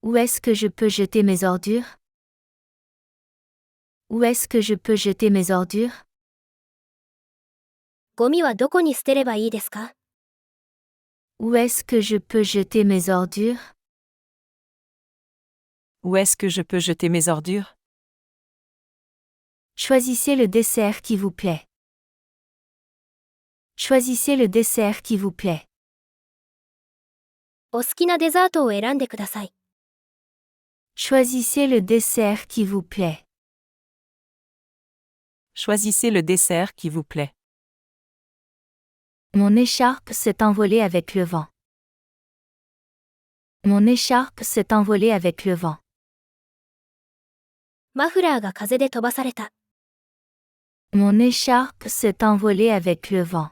Où est-ce que je peux jeter mes ordures? Où est-ce que je peux jeter mes ordures? ゴミはどこに捨てればいいですか？ Où est-ce que je peux jeter mes ordures? Où est-ce que je peux jeter mes ordures? Choisissez le dessert qui vous plaît. Choisissez le dessert qui vous plaît. お好きなデザートを選んでください。Choisissez le dessert qui vous plaît. Choisissez le dessert qui vous plaît. Mon écharpe s'est envolée avec le vent. Mon écharpe s'est envolée avec le vent. マフラーが風で飛ばされた。Mon écharpe s'est envolée avec le vent.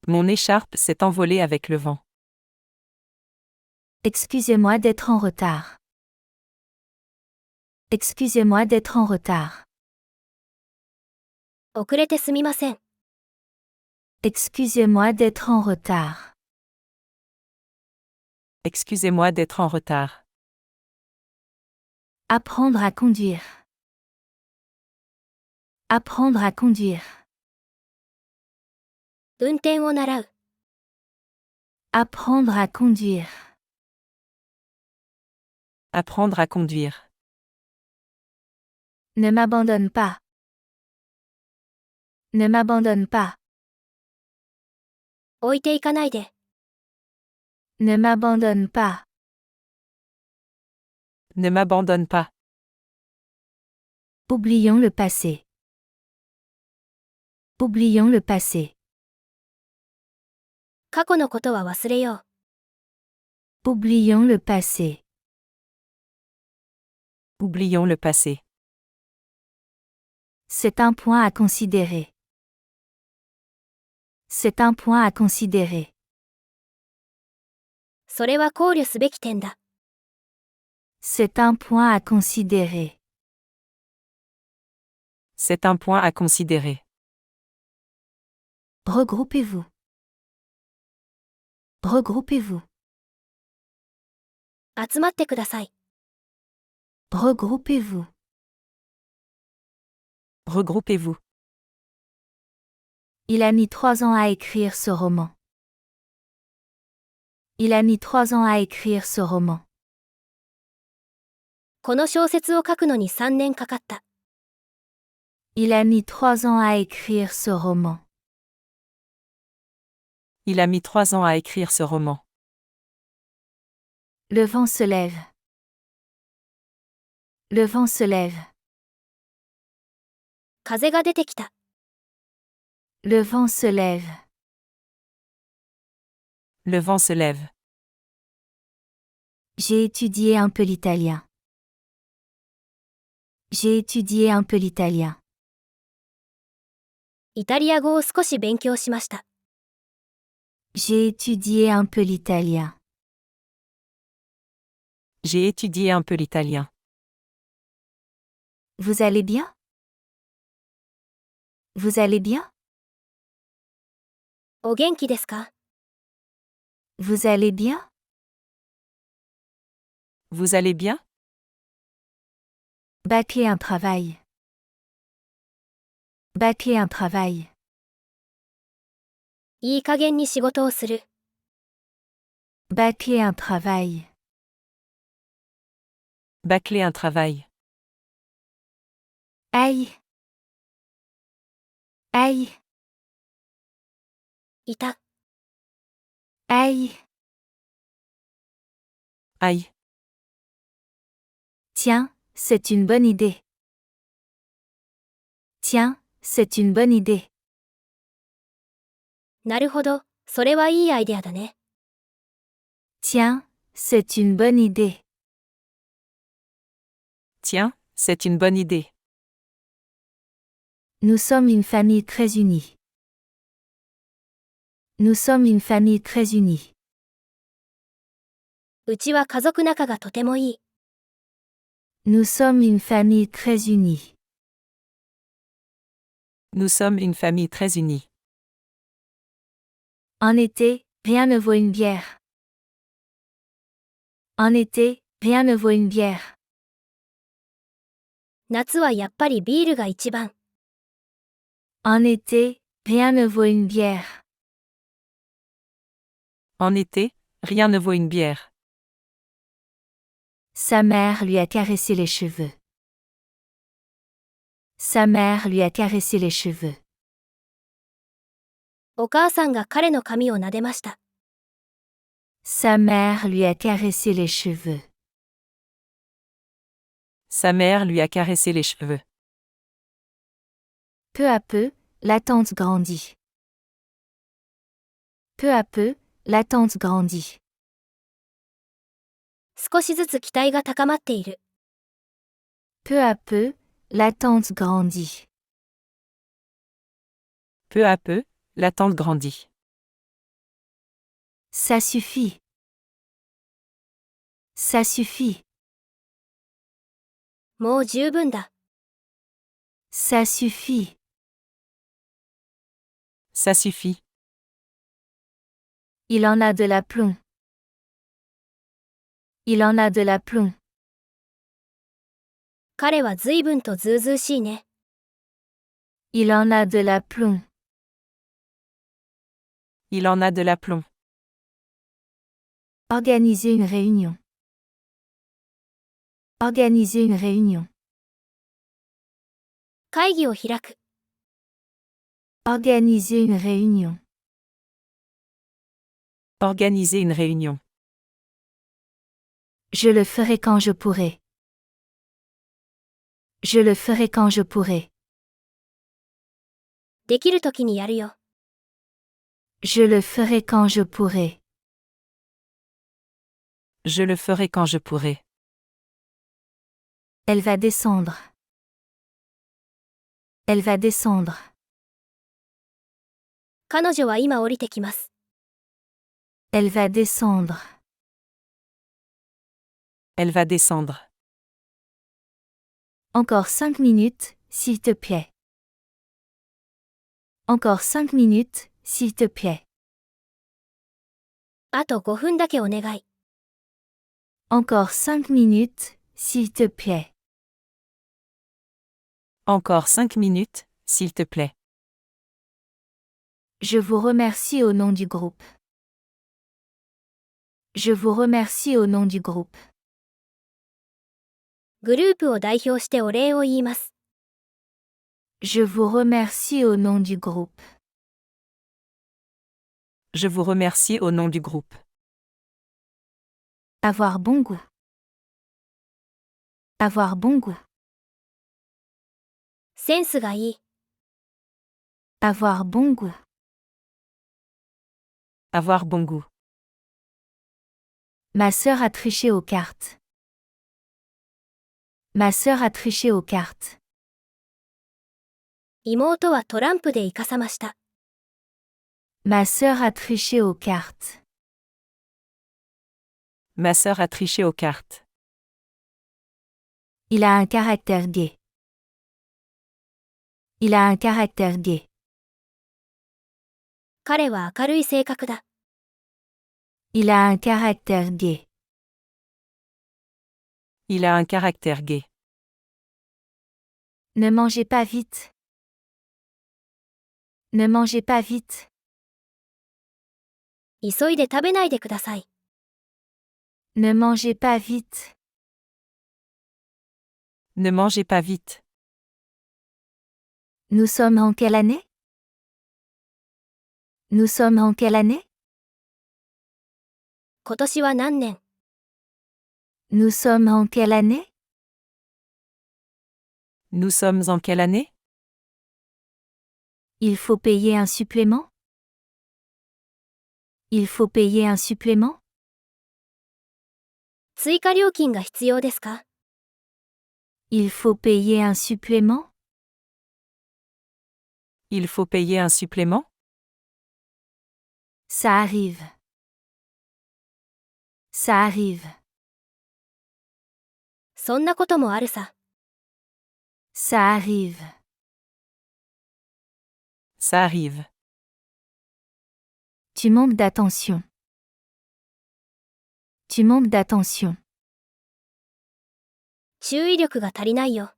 Mon écharpe s'est envolée avec le vent. Excusez-moi d'être en retard. Excusez-moi d'être en retard. 遅れてすみません。Excusez-moi d'être en retard. Excusez-moi d'être en retard. Apprendre à conduire. Apprendre à conduire. 運転を習う。Apprendre à conduire. Apprendre à conduire. Ne m'abandonne pas. Ne m'abandonne pas. 置いていかないで。Ne m'abandonne pas. Ne m'abandonne pas. Oublions le passé. Oublions le passé. 過去のことは忘れよう。Oublions le passé. Oublions le passé. C'est un point à considérer. C'est un point à considérer. それは考慮すべき点だ。C'est un point à considérer. C'est un point à considérer. Regroupez-vous. Regroupez-vous. 集まってください。Regroupez-vous. Regroupez-vous. Il a mis 3 ans à écrire ce roman. Il a mis 3 ans à écrire ce roman. この小説を書くのに3年かかった。Il a mis 3 ans à écrire ce roman. Il a mis 3 ans à écrire ce roman. Le vent se lève. Le vent se lève. 風が出てきた。Le vent se lève. Le vent se lève. J'ai étudié un peu l'italien. J'ai étudié un peu l'italien. イタリア語を少し勉強しました。J'ai étudié un peu l'italien. J'ai étudié un peu l'italien. Vous allez bien? Vous allez bien? お元気ですか？ Vous allez bien? Vous allez bien? Bâcler un travail. Bâcler un travail. いい加減に仕事をする。Bâcler un travail. Bâcler un travail. Aïe. Aïe. いた。Aïe. Aïe. Tiens, c'est une bonne idée. Tiens, c'est une bonne idée. なるほど、それはいいアイデアだね。Tiens, c'est une bonne idée. Tiens, c'est une bonne idée. Nous sommes une famille très unie. Nous sommes une famille très unie. うちは家族仲がとてもいい。Nous sommes une famille très unie. Nous sommes une famille très unie. En été, rien ne vaut une bière. En été, rien ne vaut une bière. 夏はやっぱりビールが一番。En été, rien ne vaut une bière. En été, rien ne vaut une bière. Sa mère lui a caressé les cheveux. Sa mère lui a caressé les cheveux. お母さんが彼の髪を撫でました。Sa mère lui a caressé les cheveux. Sa mère lui a caressé les cheveux. Peu à peu, la tante grandit. Peu à peu, la tante grandit. 少しずつ期待が高まっている。Peu à peu, la tante grandit. Peu à peu, la tante grandit. Ça suffit. Ça suffit. もう十分だ。Ça suffit. Ça suffit. Il en a de l'aplomb. Il en a de l'aplomb. 彼は随分とずうずうしいね。Il en a de l'aplomb. Il en a de l'aplomb. Organiser une réunion. Organiser une réunion. 会議を開く。Organiser une réunion. Organiser une réunion. Je le ferai quand je pourrai. Je le ferai quand je pourrai. できるときにやるよ。Je le ferai quand je pourrai. Je le ferai quand je pourrai. Elle va descendre. Elle va descendre. 彼女は今降りてきます。Elle va descendre. Elle va descendre. Encore 5 minutes, s'il te plaît. Encore 5 minutes, s'il te plaît. あと5分だけお願い。Encore 5 minutes, s'il te plaît. Encore 5 minutes, s'il te plaît. Je vous remercie au nom du groupe. Je vous remercie au nom du groupe. グループを代表してお礼を言います。Je vous remercie au nom du groupe. Je vous remercie au nom du groupe. Avoir bon goût. Avoir bon goût. センスがいい。Avoir bon goût. Avoir bon goût. Ma sœur a triché aux cartes. Ma sœur a triché aux cartes. 妹はトランプでイカサマした。Ma sœur a triché aux cartes. Ma sœur a triché aux cartes. Il a un caractère gai. Il a un caractère gai. 彼は明るい性格だ。Il a un caractère gai. Il a un caractère gai. Ne mangez pas vite. Ne mangez pas vite. 急いで食べないでください。Ne mangez pas vite. Ne mangez pas vite. Nous sommes en quelle année? Nous sommes en quelle année? 今年は何年？ Nous sommes en quelle année? Nous sommes en quelle année? Il faut payer un supplément? Il faut payer un supplément? 追加料金が必要ですか？ Il faut payer un supplément? Il faut payer un supplément? Ça arrive. Ça arrive. そんなこともあるさ。Ça arrive. Ça arrive. Tu manques d'attention. Tu manques d'attention. 注意力が足りないよ。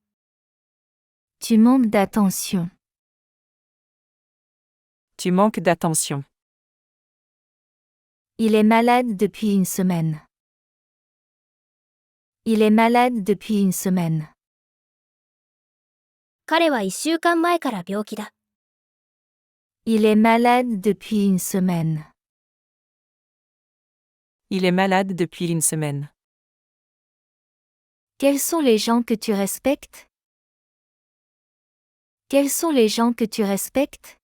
Tu manques d'attention. Tu manques d'attention. Il est malade depuis une semaine. Il est malade depuis une semaine. 彼は1週間前から病気だ。Il est malade depuis une semaine. Il est malade depuis une semaine. Quels sont les gens que tu respectes? Quels sont les gens que tu respectes?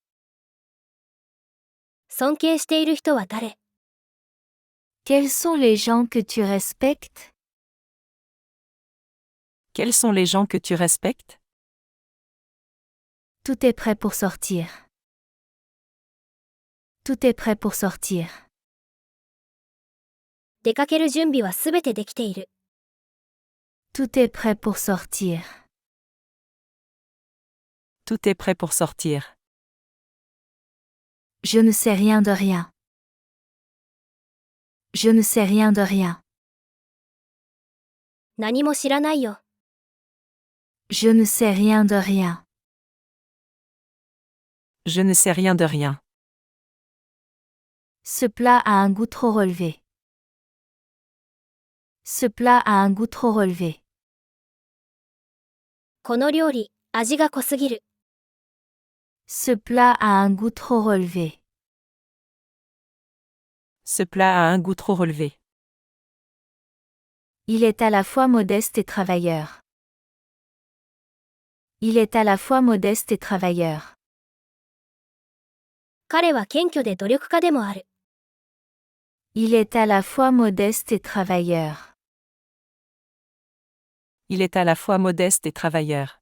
尊敬している人は誰？ Quels sont les gens que tu respectes? Quels sont les gens que tu respectes? Tout est prêt pour sortir. Tout est prêt pour sortir. 出かける準備はすべてできている。Tout est prêt pour sortir. Tout est prêt pour sortir. Je ne sais rien de rien. Je ne sais rien de rien. 何も知らないよ。Je ne sais rien de rien. Je ne sais rien de rien. Ce plat a un goût trop relevé. Ce plat a un goût trop relevé. この料理、味が濃すぎる。Ce plat a un goût trop relevé. Ce plat a un goût trop relevé. Il est à la fois modeste et travailleur. Il est à la fois modeste et travailleur. 彼は謙虚で努力家でもある。Il est à la fois modeste et travailleur. Il est à la fois modeste et travailleur.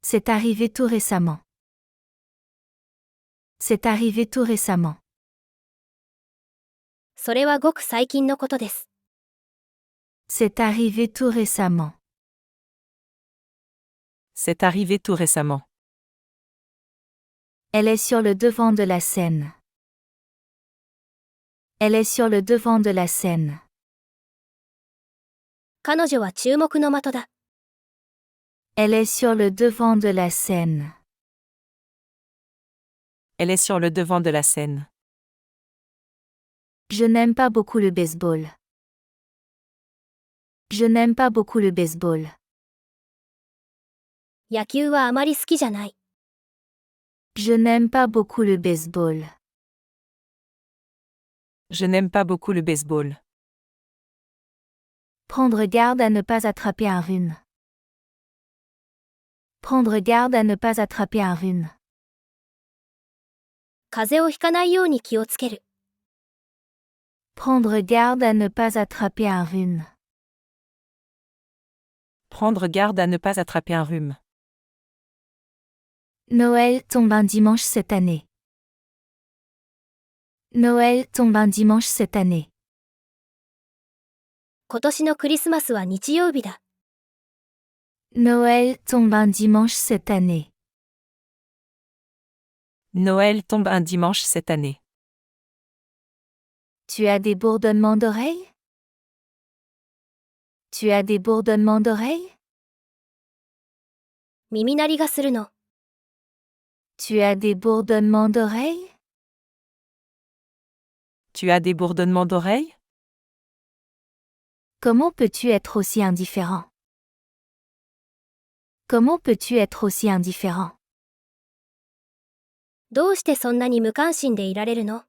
C'est arrivé tout récemment. C'est arrivé tout récemment. それはごく最近のことです。C'est arrivé tout récemment. C'est arrivé tout récemment. Elle est sur le devant de la scène. Elle est sur le devant de la scène. 彼女は注目の的だ。Elle est sur le devant de la scène. Elle est sur le devant de la scène. Je n'aime pas beaucoup le baseball. Je n'aime pas beaucoup le baseball. 野球はあまり好きじゃない。Je n'aime pas beaucoup le baseball. Je n'aime pas beaucoup le baseball. Prendre garde à ne pas attraper un rhume. Prendre garde à ne pas attraper un rhume. 風邪をひかないように気をつける。Prendre garde à ne pas attraper un rhume. Prendre garde à ne pas attraper un rhume. Noël tombe un dimanche cette année. Noël tombe un dimanche cette année. 今年のクリスマスは日曜日だ。Noël tombe un dimanche cette année. Noël tombe un dimanche cette année. Tu as des bourdonnements d'oreilles? Tu as des bourdonnements d'oreilles? 耳鳴りがするの。Tu as des bourdonnements d'oreilles? Tu as des bourdonnements d'oreilles? Comment peux-tu être aussi indifférent? Comment peux-tu être aussi indifférent? どうしてそんなに無関心でいられるの？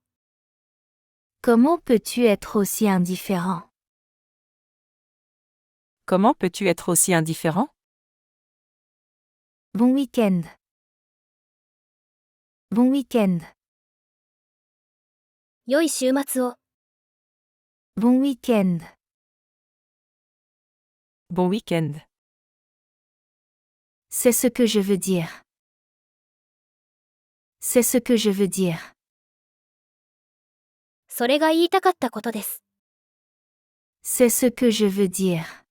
Comment peux-tu être aussi indifférent? Comment peux-tu être aussi indifférent? Bon week-end. Bon week-end. 良い週末を。Bon week-end. Bon week-end. C'est ce que je veux dire. C'est ce que je veux dire. それが言いたかったことです。C'est ce que je veux dire.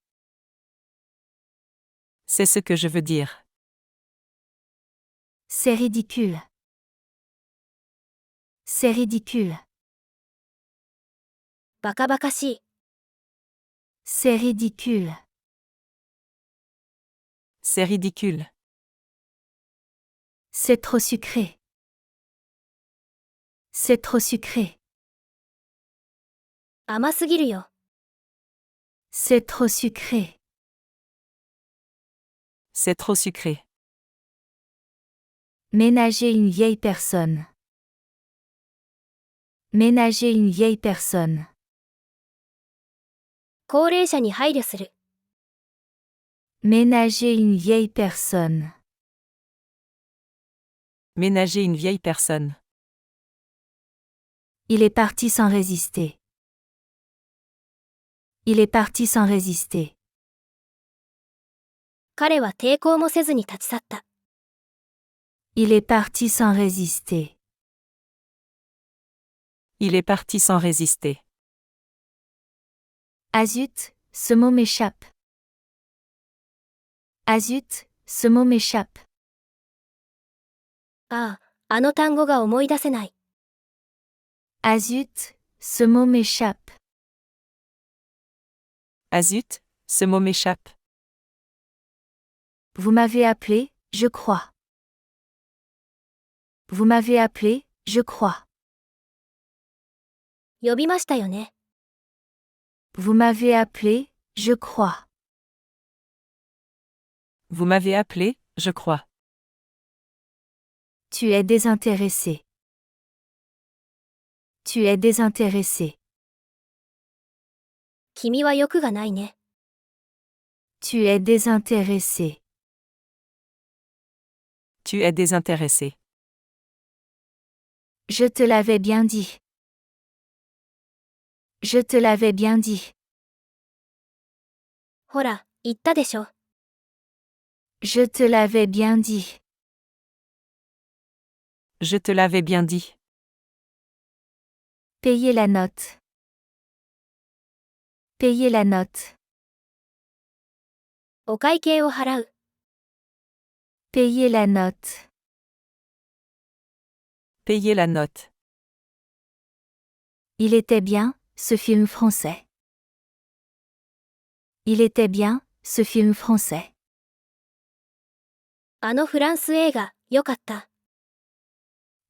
C'est ce que je veux dire. C'est ridicule. C'est ridicule. バカバカしい。C'est ridicule. C'est ridicule. C'est trop sucré. C'est trop sucré. 甘すぎるよ。C'est trop sucré. C'est trop sucré. Ménager une vieille personne. Ménager une vieille personne. 高齢者に配慮する。Ménager une vieille personne. Ménager une vieille personne. Il est parti sans résister. Il est parti sans résister. 彼は抵抗もせずに立ち去った。Il est parti sans résister. Il est parti sans résister. Ah zut, ce mot m'échappe. Ah zut, ce mot m'échappe. ああ、あの単語が思い出せない。Ah zut, ce mot m'échappe. Ah zut, ce mot m'échappe. Vous m'avez appelé, je crois. Vous m'avez appelé, je crois. 呼びましたよね。Vous m'avez appelé, je crois. Vous m'avez appelé, je crois. Tu es désintéressé. Tu es désintéressé. 君は欲がないね。Tu es désintéressé. Tu es désintéressé. Je te l'avais bien dit. Je te l'avais bien dit. ほら、言ったでしょ。Je te l'avais bien dit. Je te l'avais bien dit. Payez la note. Payez la note. お会計を払う。Payez la note. Payez la note. Il était bien, ce film français. Il était bien, ce film français. あのフランス映画、よかった。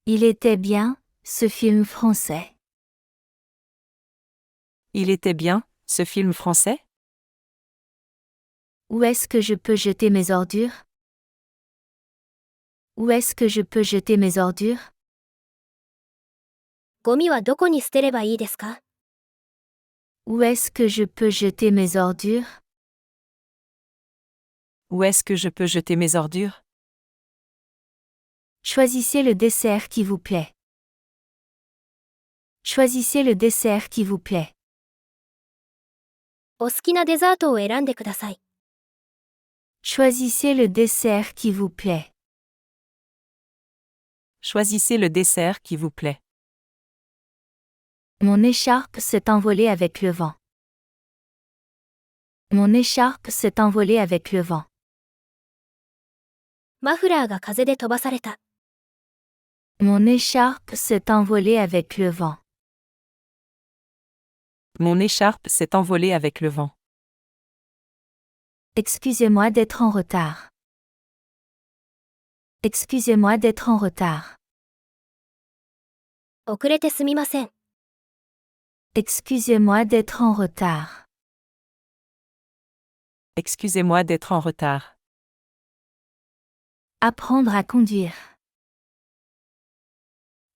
Il était bien, ce film français. Il était bien, ce film français? Où est-ce que je peux jeter mes ordures? Où est-ce que je peux jeter mes ordures? ゴミはどこに捨てればいいですか？ Où est-ce que je peux jeter mes ordures? Où est-ce que je peux jeter mes ordures? Choisissez le dessert qui vous plaît. Choisissez le dessert qui vous plaît. お好きなデザートを選んでください。Choisissez le dessert qui vous plaît. Choisissez le dessert qui vous plaît. Mon écharpe s'est envolée avec le vent. Mon écharpe s'est envolée avec le vent. マフラーが風で飛ばされた。Mon écharpe s'est envolée avec le vent. Mon écharpe s'est envolée avec le vent. Excusez-moi d'être en retard. Excusez-moi d'être en retard. 遅れてすみません。Excusez-moi d'être en retard. Excusez-moi d'être en retard. Apprendre à conduire.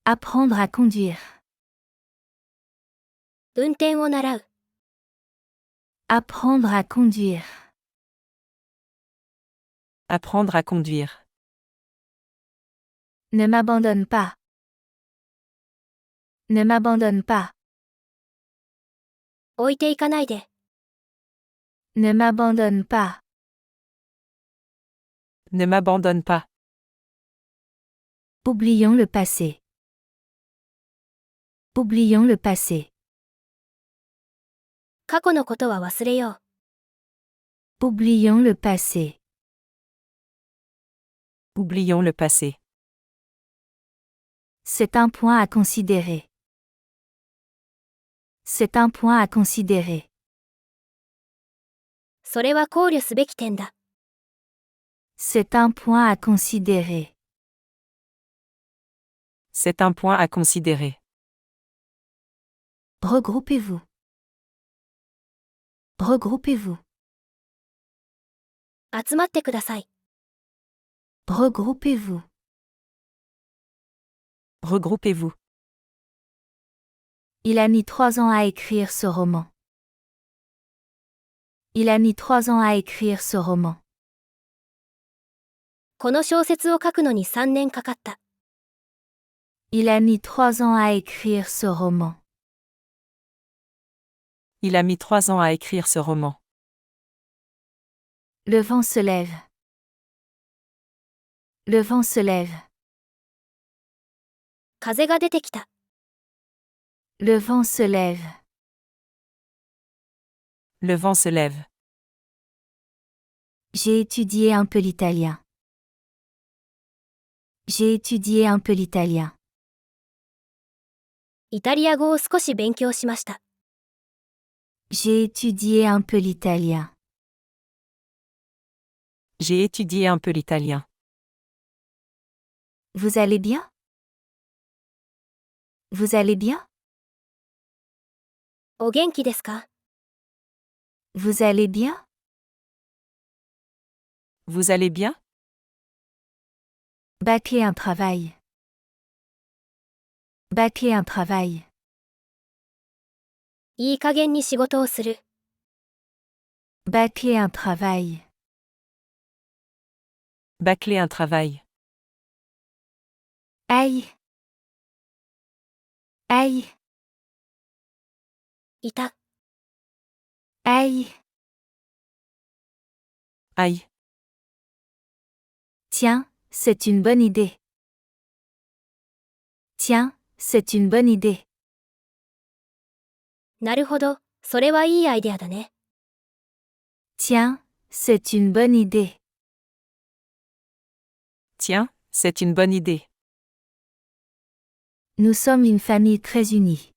Apprendre à conduire. 運転を習う。Apprendre à conduire. Apprendre à conduire. Ne m'abandonne pas. Ne m'abandonne pas. 置いていかないで。Ne m'abandonne pas. Ne m'abandonne pas. Oublions le passé. Oublions le passé. 過去のことは忘れよう。Oublions le passé. Oublions le passé. C'est un point à considérer. C'est un point à considérer. それは考慮すべき点だ。C'est un point à considérer. C'est un point à considérer. Regroupez-vous. Regroupez-vous. 集まってください。Regroupez-vous. Regroupez-vous. Il a mis 3 ans à écrire ce roman. Il a mis 3 ans à écrire ce roman. この小説を書くのに3年かかった。Il a mis 3 ans à écrire ce roman. Il a mis 3 ans à écrire ce roman. Le vent se lève. Le vent se lève. 風が出てきた。Le vent se lève. Le vent se lève. J'ai étudié un peu l'italien. J'ai étudié un peu l'italien. イタリア語を少し勉強しました。J'ai étudié un peu l'italien. J'ai étudié un peu l'italien. Vous allez bien? Vous allez bien? お元気ですか？ Vous allez bien? Vous allez bien? Bâcler un travail. Bâcler un travail. いい加減に仕事をする。Bâcler un travail. Bâcler un travail. Aïe. Aïe. いた。Aïe. Aïe. Tiens, c'est une bonne idée. Tiens, c'est une bonne idée. なるほど、それはいいアイデアだね。Tiens, c'est une bonne idée. Tiens, c'est une bonne idée. Nous sommes une famille très unie.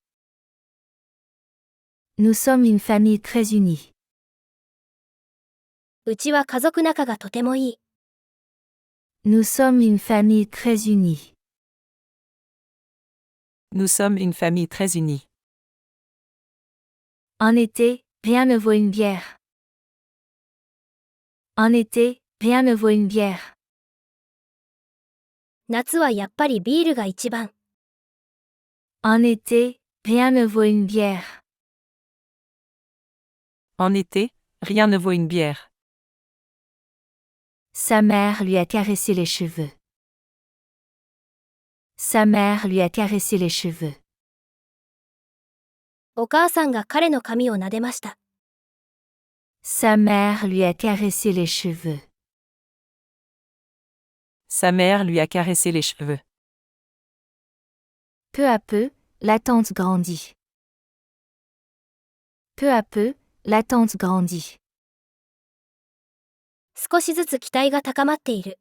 Nous sommes une famille très unie. うちは家族仲がとてもいい。Nous sommes une famille très unie. Nous sommes une famille très unie. En été, rien ne vaut une bière. En été, rien ne vaut une bière. 夏はやっぱりビールが一番。En été, rien ne vaut une bière. En été, rien ne vaut une bière. Sa mère lui a caressé les cheveux. Sa mère lui a caressé les cheveux. お母さんが彼の髪を撫でました。Sa mère lui a caressé les cheveux. Sa mère lui a caressé les cheveux. Peu à peu, l'attente grandit. Peu à peu, l'attente grandit. 少しずつ期待が高まっている。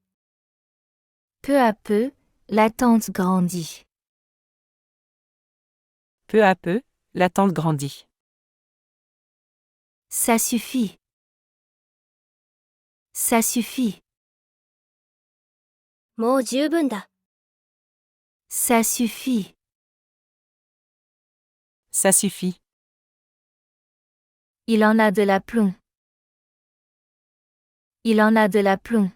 Peu à peu, l'attente grandit. Peu à peu, l'attente grandit. Ça suffit. Ça suffit. もう十分だ。Ça suffit. Ça suffit. Il en a de l'aplomb. Il en a de l'aplomb.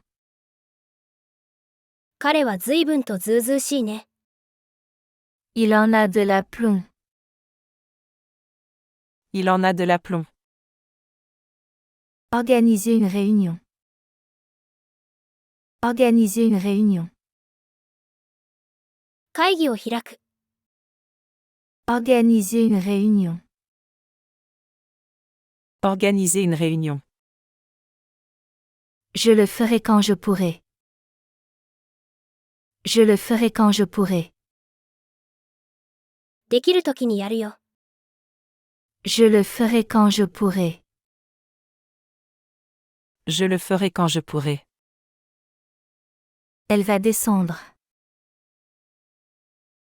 彼は随分とずうずうしいね。Il en a de l'aplomb. Il en a de l'aplomb. Organiser une réunion. Organiser une réunion. 会議を開く。Organiser une réunion. Organiser une réunion. Je le ferai quand je pourrai. Je le ferai quand je pourrai. できるときにやるよ。Je le ferai quand je pourrai. Je le ferai quand je pourrai. Elle va descendre.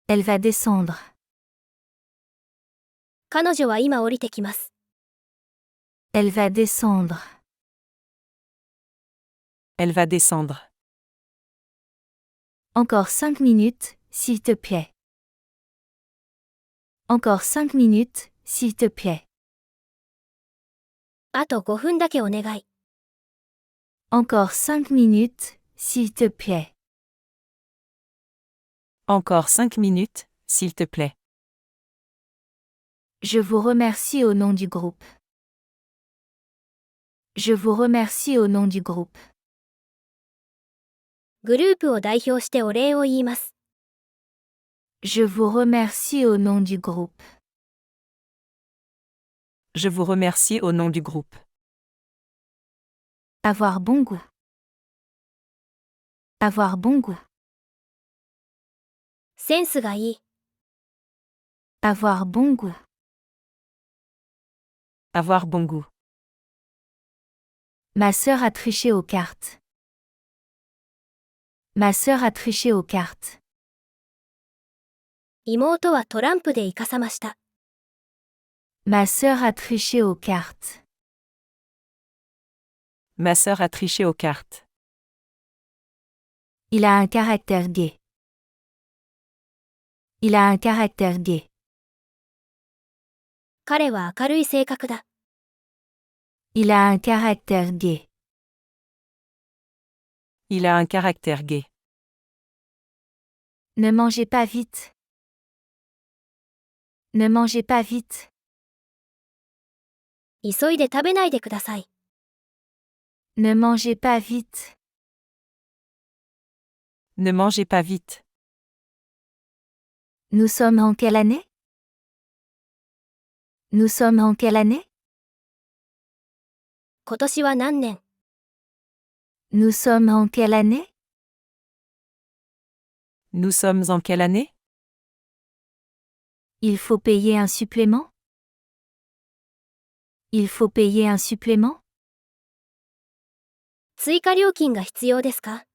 Elle va descendre. 彼女は今降りてきます。Elle va descendre. Elle va descendre. Encore 5 minutes, s'il te plaît. Encore 5 minutes, s'il te plaît. あと5分だけお願い。Encore 5 minutes, s'il te plaît. Encore 5 minutes, s'il te plaît. Je vous remercie au nom du groupe. Je vous remercie au nom du groupe. グループを代表してお礼を言います。Je vous remercie au nom du groupe. Je vous remercie au nom du groupe. Avoir bon goût. Avoir bon goût. センスがいい。Avoir bon goût. Avoir bon goût. Ma sœur a triché aux cartes. Ma sœur a triché aux cartes. 妹はトランプでイカサマした。Ma sœur a triché aux cartes. Ma sœur a triché aux cartes. Il a un caractère gai. Il a un caractère gai. 彼は明るい性格だ。Il a un caractère gai. Il a un caractère gai. Ne mangez pas vite. Ne mangez pas vite. 急いで食べないでください。Ne mangez pas vite. Ne mangez pas vite. Nous sommes en quelle année? Nous sommes en quelle année? 今年は何年？ Nous sommes en quelle année? Nous sommes en quelle année? Il faut payer un supplément? Il faut payer un supplément? 追加料金が必要ですか？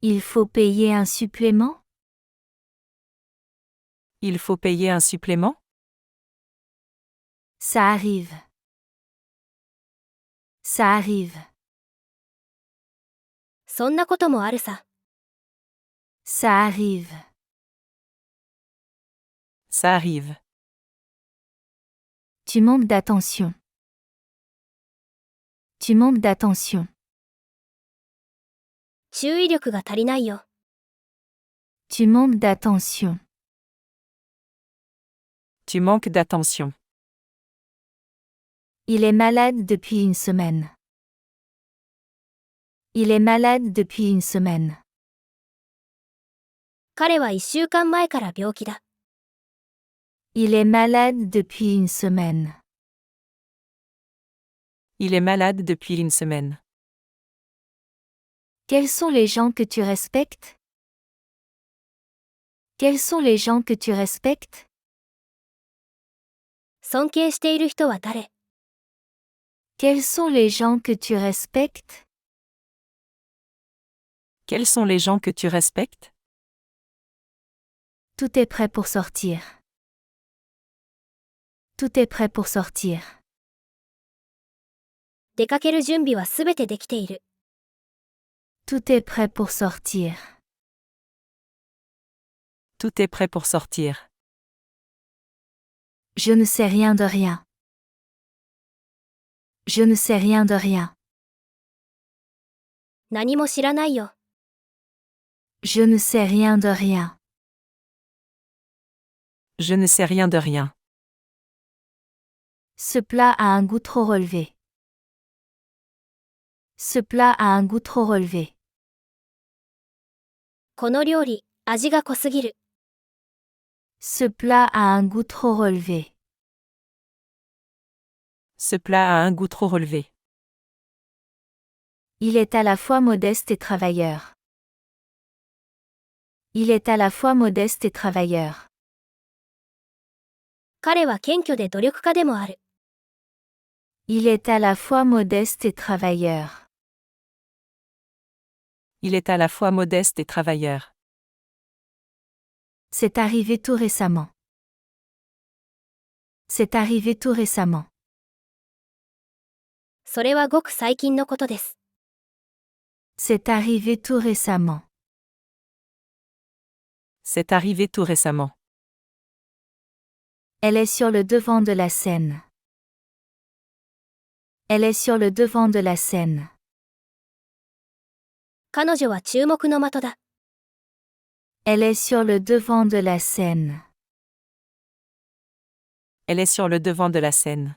Il faut payer un supplément? Il faut payer un supplément? Ça arrive. Ça arrive. そんなこともあるさ。Ça arrive. Ça arrive. Tu manques d'attention. Tu manques d'attention. 注意力が足りないよ。Tu manques d'attention. Tu manques d'attention. Il est malade depuis une semaine. Il est malade depuis une semaine. 彼は1週間前から病気だ。Il est malade depuis une semaine. Il est malade depuis une semaine. Quels sont les gens que tu respectes? Quels sont les gens que tu respectes? 尊敬している人は誰？ Quels sont les gens que tu respectes? Quels sont les gens que tu respectes? Tout est prêt pour sortir. Tout est prêt pour sortir. 出かける準備はすべてできている。Tout est prêt pour sortir. Tout est prêt pour sortir. Je ne sais rien de rien. Je ne sais rien de rien. 何も知らないよ。Je ne sais rien de rien. Je ne sais rien de rien. Ce plat a un goût trop relevé. Ce plat a un goût trop relevé. この料理、味が濃すぎる。Ce plat a un goût trop relevé. Ce plat a un goût trop relevé. Il est à la fois modeste et travailleur. Il est à la fois modeste et travailleur. 彼は謙虚で努力家でもある。Il est à la fois modeste et travailleur. Il est à la fois modeste et travailleur. C'est arrivé tout récemment. C'est arrivé tout récemment. それはごく最近のことです。C'est arrivé tout récemment. C'est arrivé tout récemment. Elle est sur le devant de la scène. Elle est sur le devant de la scène. 彼女は注目の的だ。Elle est sur le devant de la scène. Elle est sur le devant de la scène.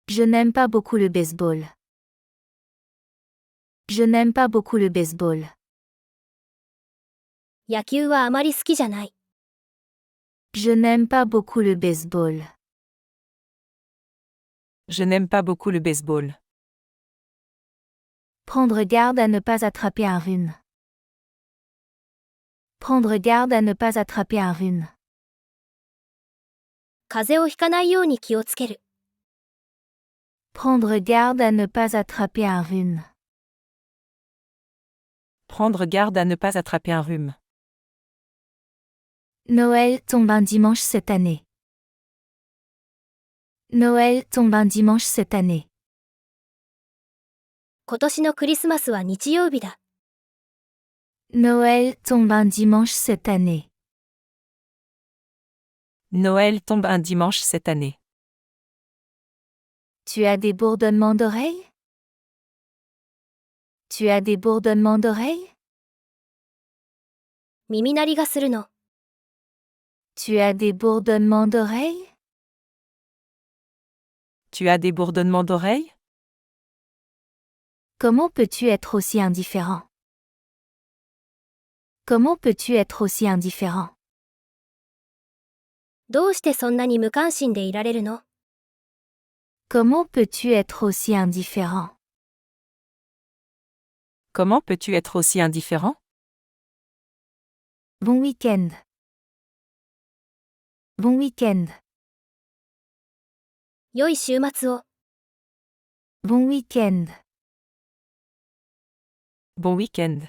Je n'aime pas beaucoup le baseball. Je n'aime pas beaucoup le baseball. 野球はあまり好きじゃない。Je n'aime pas beaucoup le baseball. Je n'aime pas beaucoup le baseball. Prendre garde à ne pas attraper un rhume. Prendre garde à ne pas attraper un rhume. 風邪をひかないように気をつける。Prendre garde à ne pas attraper un rhume. Prendre garde à ne pas attraper un rhume. Noël tombe un dimanche cette année. Noël tombe un dimanche cette année. 今年のクリスマスは日曜日だ。Noël tombe un dimanche cette année. Noël tombe un dimanche cette année. Tu as des bourdonnements d'oreilles? Tu as des bourdonnements d'oreilles? 耳鳴りがするの。Tu as des bourdonnements d'oreilles? Tu as des bourdonnements d'oreilles? Comment peux-tu être aussi indifférent? Comment peux-tu être aussi indifférent? どうしてそんなに無関心でいられるの？ Comment peux-tu être aussi indifférent? Comment peux-tu être aussi indifférent? Bon week-end. Bon week-end. 良い週末を。Bon week-end. Bon week-end.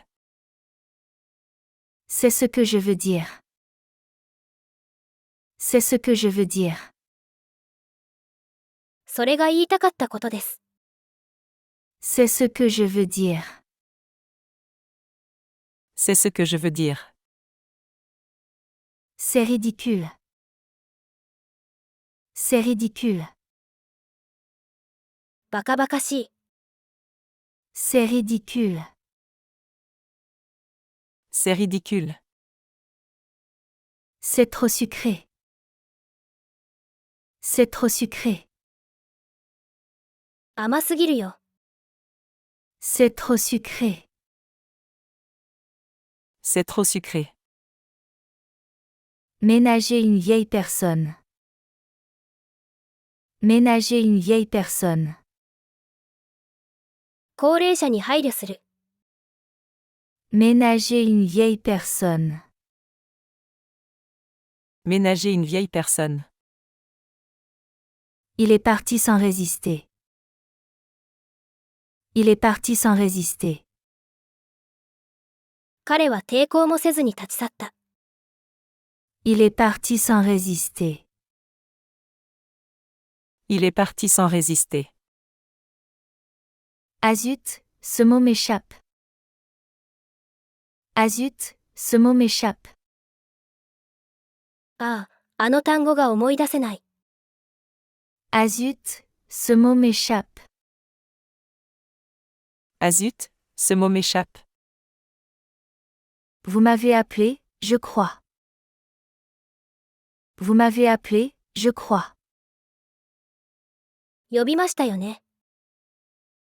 C'est ce que je veux dire. C'est ce que je veux dire. それが言いたかったことです。C'est ce que je veux dire. C'est ce que je veux dire. C'est ridicule. C'est ridicule. バカバカしい。C'est ridicule. C'est ridicule. C'est trop sucré. C'est trop sucré. 甘すぎるよ。C'est trop sucré. C'est trop sucré. Ménager une vieille personne. Ménager une vieille personne. 高齢者に配慮する。Ménager une vieille personne. Ménager une vieille personne. Il est parti sans résister. Il est parti sans résister. 彼は抵抗もせずに立ち去った。Il est parti sans résister. Il est parti sans résister. Ah zut, ce mot m'échappe. Ah zut, ce mot m'échappe. ああ、あの単語が思い出せない。Ah zut, ce mot m'échappe. Ah zut, ce mot m'échappe. Vous m'avez appelé, je crois. Vous m'avez appelé, je crois. 呼びましたよね。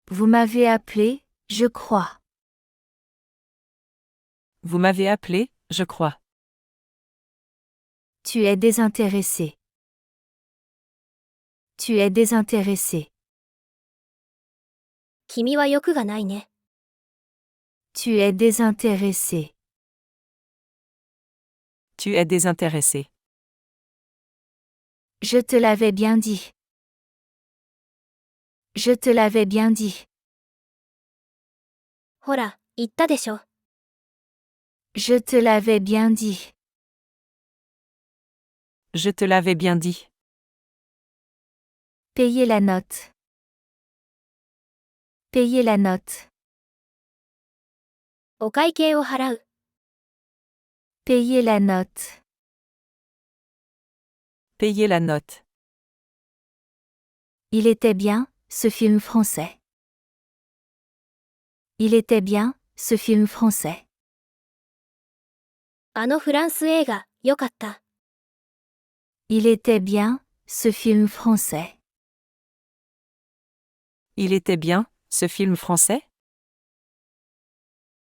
Vous m'avez appelé, je crois. Vous m'avez appelé, je crois. Tu es désintéressé. Tu es désintéressé. 君は欲がないね。Tu es désintéressé. Tu es désintéressé. Je te l'avais bien dit. Je te l'avais bien dit. ほら、言ったでしょ。Je te l'avais bien dit. Je te l'avais bien dit. Payer la note. Payer la note. お会計を払う。Payer la note. Payer la note. Il était bien, ce film français. Il était bien, ce film français. あのフランス映画、よかった。Il était bien, ce film français. Il était bien, ce film français?